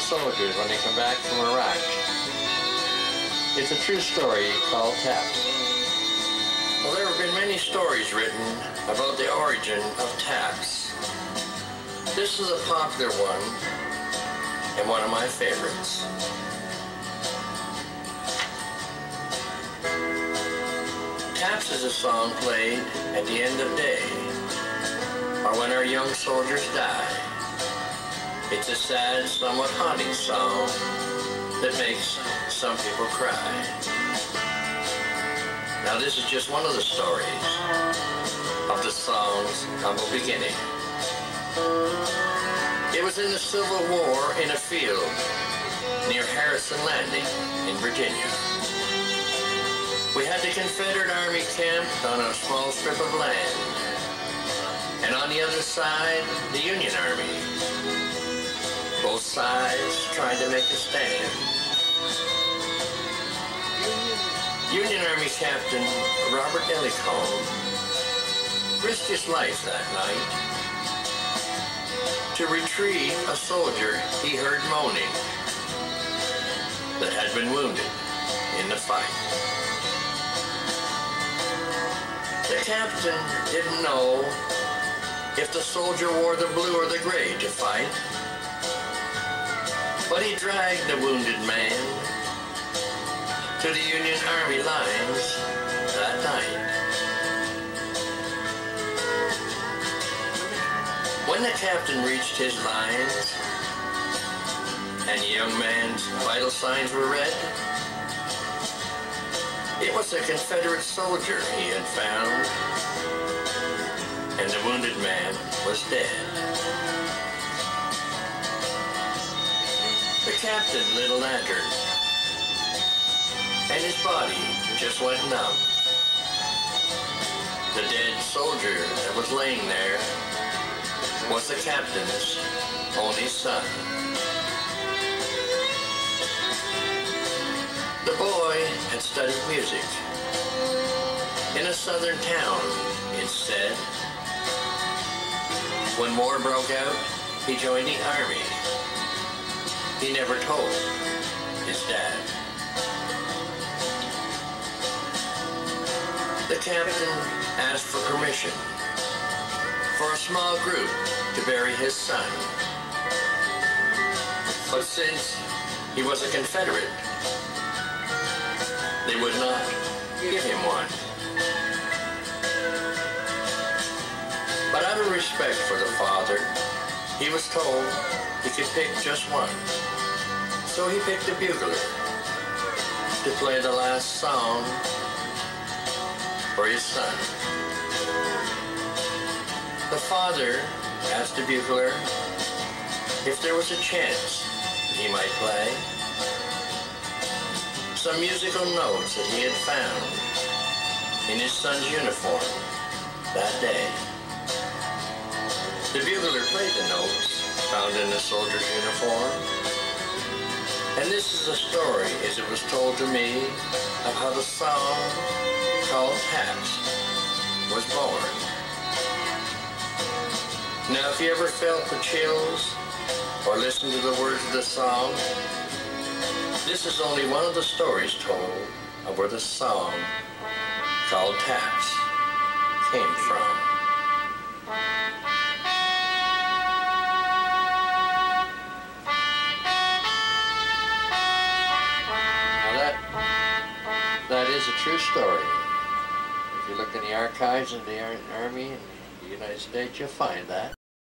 soldiers when they come back from Iraq. It's a true story called Taps. Well, there have been many stories written about the origin of taps. This is a popular one and one of my favorites. Taps is a song played at the end of day or when our young soldiers die. It's a sad, somewhat haunting song that makes some people cry. Now this is just one of the stories of the song's humble beginning. It was in the Civil War in a field near Harrison Landing in Virginia. We had the Confederate Army camped on a small strip of land, and on the other side, the Union Army. Both sides tried to make a stand. Union Army Captain Robert Ellicombe risked his life that night to retrieve a soldier he heard moaning that had been wounded in the fight. The captain didn't know if the soldier wore the blue or the gray to fight, but he dragged the wounded man to the Union Army lines that night. When the captain reached his lines and the young man's vital signs were read, it was a Confederate soldier he had found, and the wounded man was dead. The captain lit a lantern, and his body just went numb. The dead soldier that was laying there was the captain's only son. The boy had studied music in a southern town, it's said. When war broke out, he joined the army. He never told his dad. The captain asked for permission for a small group to bury his son. But since he was a Confederate, they would not give him one. But out of respect for the father, he was told he could pick just one. So he picked a bugler to play the last song for his son. The father asked the bugler if there was a chance he might play some musical notes that he had found in his son's uniform that day. The bugler played the notes found in the soldier's uniform, and this is a story as it was told to me of how the song called Taps was born. Now, if you ever felt the chills or listened to the words of the song, this is only one of the stories told of where the song called Taps came from. Now that is a true story. If you look in the archives of the Army in the United States, you'll find that.